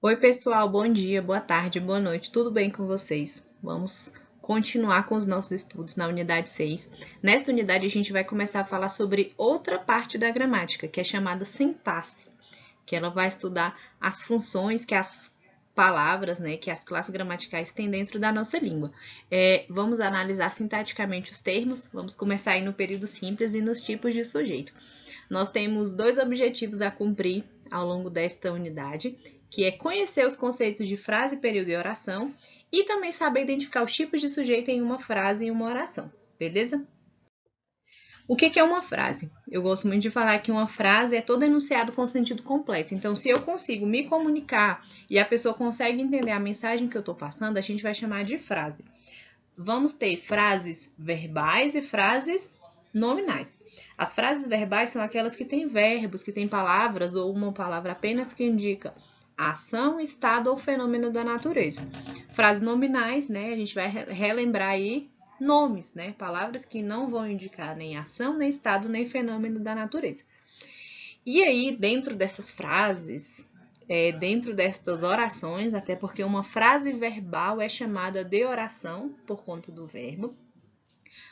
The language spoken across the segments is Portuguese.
Oi, pessoal, bom dia, boa tarde, boa noite, tudo bem com vocês? Vamos continuar com os nossos estudos na unidade 6. Nesta unidade, a gente vai começar a falar sobre outra parte da gramática, que é chamada sintaxe, que ela vai estudar as funções que as palavras, né, que as classes gramaticais têm dentro da nossa língua. Vamos analisar sintaticamente os termos, vamos começar aí no período simples e nos tipos de sujeito. Nós temos dois objetivos a cumprir ao longo desta unidade, que é conhecer os conceitos de frase, período e oração e também saber identificar os tipos de sujeito em uma frase e uma oração, beleza? O que é uma frase? Eu gosto muito de falar que uma frase é todo enunciado com sentido completo. Então, se eu consigo me comunicar e a pessoa consegue entender a mensagem que eu estou passando, a gente vai chamar de frase. Vamos ter frases verbais e frases nominais. As frases verbais são aquelas que têm verbos, que têm palavras ou uma palavra apenas que indica ação, estado ou fenômeno da natureza. Frases nominais, né? A gente vai relembrar aí nomes, né? Palavras que não vão indicar nem ação, nem estado, nem fenômeno da natureza. E aí, dentro dessas frases, dentro destas orações, até porque uma frase verbal é chamada de oração por conta do verbo,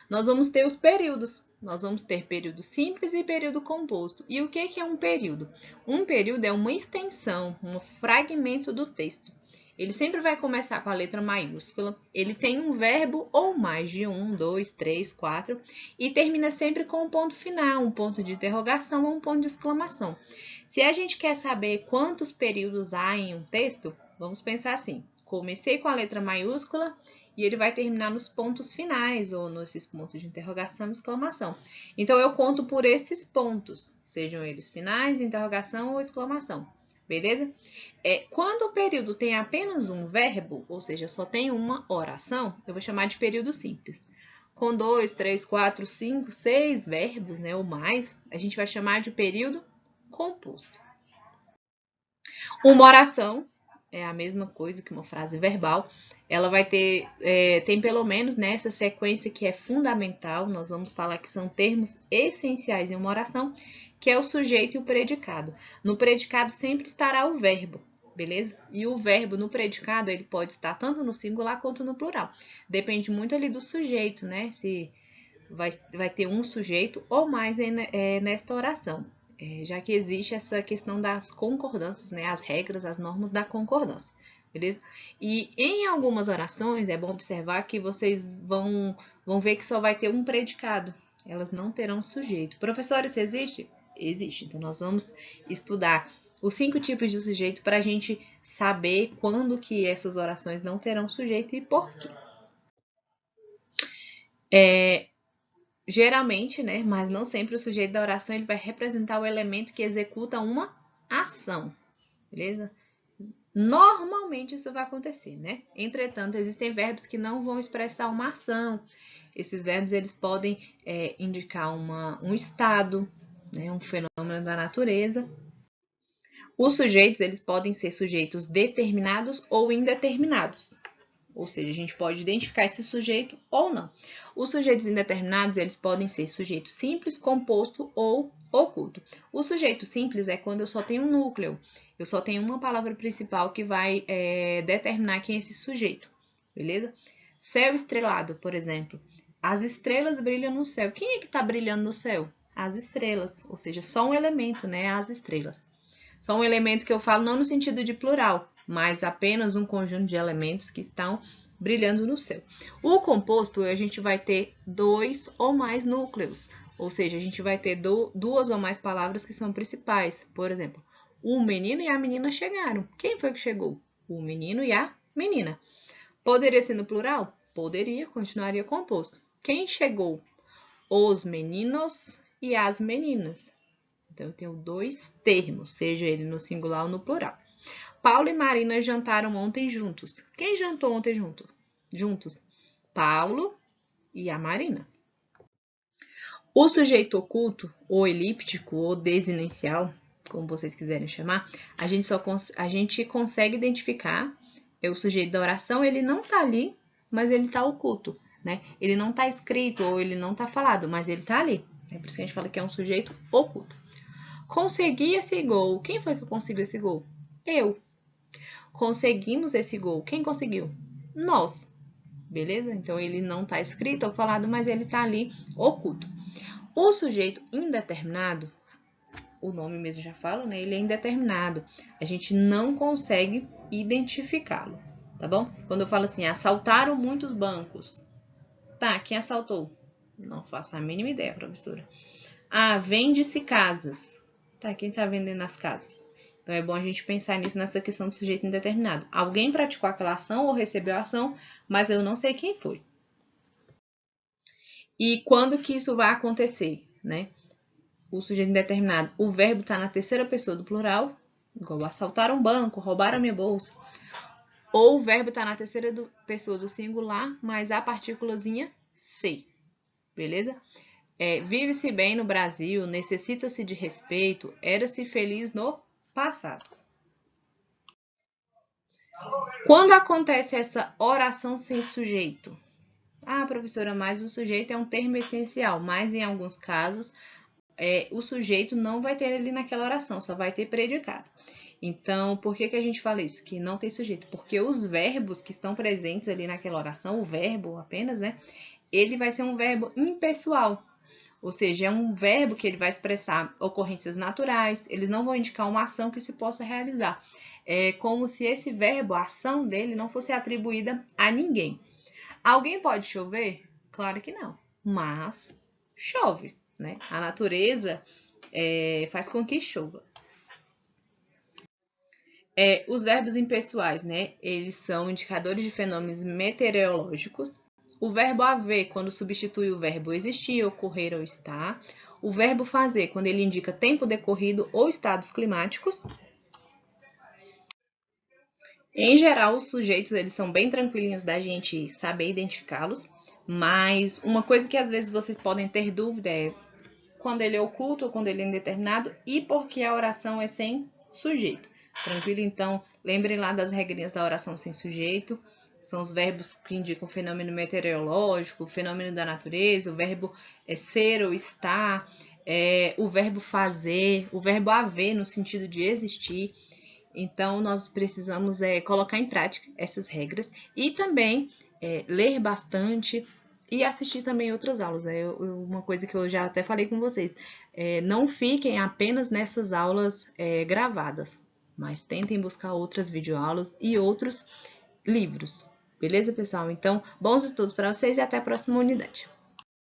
nós vamos ter os períodos. Nós vamos ter período simples e período composto. E o que é um período? Um período é uma extensão, um fragmento do texto. Ele sempre vai começar com a letra maiúscula, ele tem um verbo ou mais de um, dois, três, quatro, e termina sempre com um ponto final, um ponto de interrogação ou um ponto de exclamação. Se a gente quer saber quantos períodos há em um texto, vamos pensar assim: comecei com a letra maiúscula e ele vai terminar nos pontos finais ou nesses pontos de interrogação e exclamação. Então eu conto por esses pontos, sejam eles finais, interrogação ou exclamação. Beleza? Quando o período tem apenas um verbo, ou seja, só tem uma oração, eu vou chamar de período simples. Com 2, 3, 4, 5, 6 verbos, né, ou mais, a gente vai chamar de período composto. Uma oração é a mesma coisa que uma frase verbal. Ela vai ter, tem pelo menos nessa sequência que é fundamental. Nós vamos falar que são termos essenciais em uma oração, que é o sujeito e o predicado. No predicado sempre estará o verbo, beleza? E o verbo no predicado ele pode estar tanto no singular quanto no plural. Depende muito ali do sujeito, né? Se vai ter um sujeito ou mais nesta oração, já que existe essa questão das concordâncias, né, as regras, as normas da concordância, beleza? E em algumas orações é bom observar que vocês vão ver que só vai ter um predicado, elas não terão sujeito. Professor, isso existe? Existe. Então nós vamos estudar os 5 tipos de sujeito para a gente saber quando que essas orações não terão sujeito e por quê. Geralmente, né, mas não sempre, o sujeito da oração ele vai representar o elemento que executa uma ação, beleza? Normalmente isso vai acontecer, né? Entretanto, existem verbos que não vão expressar uma ação. Esses verbos eles podem indicar um estado, né, um fenômeno da natureza. Os sujeitos eles podem ser sujeitos determinados ou indeterminados. Ou seja, a gente pode identificar esse sujeito ou não. Os sujeitos indeterminados, eles podem ser sujeito simples, composto ou oculto. O sujeito simples é quando eu só tenho um núcleo, eu só tenho uma palavra principal que vai determinar quem é esse sujeito, beleza? Céu estrelado, por exemplo. As estrelas brilham no céu. Quem é que está brilhando no céu? As estrelas, ou seja, só um elemento, né? As estrelas. Só um elemento que eu falo não no sentido de plural, mas apenas um conjunto de elementos que estão brilhando no céu. O composto, a gente vai ter 2 ou mais núcleos, ou seja, a gente vai ter duas ou mais palavras que são principais. Por exemplo, o menino e a menina chegaram. Quem foi que chegou? O menino e a menina. Poderia ser no plural? Poderia, continuaria composto. Quem chegou? Os meninos e as meninas. Então, eu tenho 2 termos, seja ele no singular ou no plural. Paulo e Marina jantaram ontem juntos. Quem jantou ontem juntos? Paulo e a Marina. O sujeito oculto, ou elíptico, ou desinencial, como vocês quiserem chamar, a gente consegue identificar o sujeito da oração, ele não está ali, mas ele está oculto, né? Ele não está escrito ou ele não está falado, mas ele está ali. É por isso que a gente fala que é um sujeito oculto. Consegui esse gol. Quem foi que conseguiu esse gol? Eu. conseguimos esse gol. Quem conseguiu? Nós. Beleza? Então, ele não está escrito ou falado, mas ele está ali oculto. O sujeito indeterminado, o nome mesmo já fala, né? Ele é indeterminado. A gente não consegue identificá-lo, tá bom? Quando eu falo assim, assaltaram muitos bancos. Tá, quem assaltou? Não faço a mínima ideia, professora. Ah, vende-se casas. Tá, quem tá vendendo as casas? Então, é bom a gente pensar nisso nessa questão do sujeito indeterminado. Alguém praticou aquela ação ou recebeu a ação, mas eu não sei quem foi. E quando que isso vai acontecer, né? O sujeito indeterminado, o verbo está na terceira pessoa do plural, igual assaltaram um banco, roubaram a minha bolsa. Ou o verbo está na terceira pessoa do singular, mas a partículazinha se. Beleza? Vive-se bem no Brasil, necessita-se de respeito, era-se feliz no passado. Quando acontece essa oração sem sujeito? Ah, professora, mas o sujeito é um termo essencial, mas em alguns casos o sujeito não vai ter ali naquela oração, só vai ter predicado. Então, por que a gente fala isso? Que não tem sujeito? Porque os verbos que estão presentes ali naquela oração, o verbo apenas, né? Ele vai ser um verbo impessoal. Ou seja, é um verbo que ele vai expressar ocorrências naturais, eles não vão indicar uma ação que se possa realizar. É como se esse verbo, a ação dele, não fosse atribuída a ninguém. Alguém pode chover? Claro que não, mas chove, né? A natureza faz com que chova. Os verbos impessoais, né? Eles são indicadores de fenômenos meteorológicos. O verbo haver, quando substitui o verbo existir, ocorrer ou estar. O verbo fazer, quando ele indica tempo decorrido ou estados climáticos. Em geral, os sujeitos eles são bem tranquilinhos da gente saber identificá-los, mas uma coisa que às vezes vocês podem ter dúvida é quando ele é oculto ou quando ele é indeterminado e porque a oração é sem sujeito. Tranquilo? Então, lembrem lá das regrinhas da oração sem sujeito. São os verbos que indicam o fenômeno meteorológico, o fenômeno da natureza, o verbo ser ou estar, o verbo fazer, o verbo haver no sentido de existir. Então, nós precisamos colocar em prática essas regras e também ler bastante e assistir também outras aulas. Uma coisa que eu já até falei com vocês, não fiquem apenas nessas aulas gravadas, mas tentem buscar outras videoaulas e outros livros. Beleza, pessoal? Então, bons estudos para vocês e até a próxima unidade.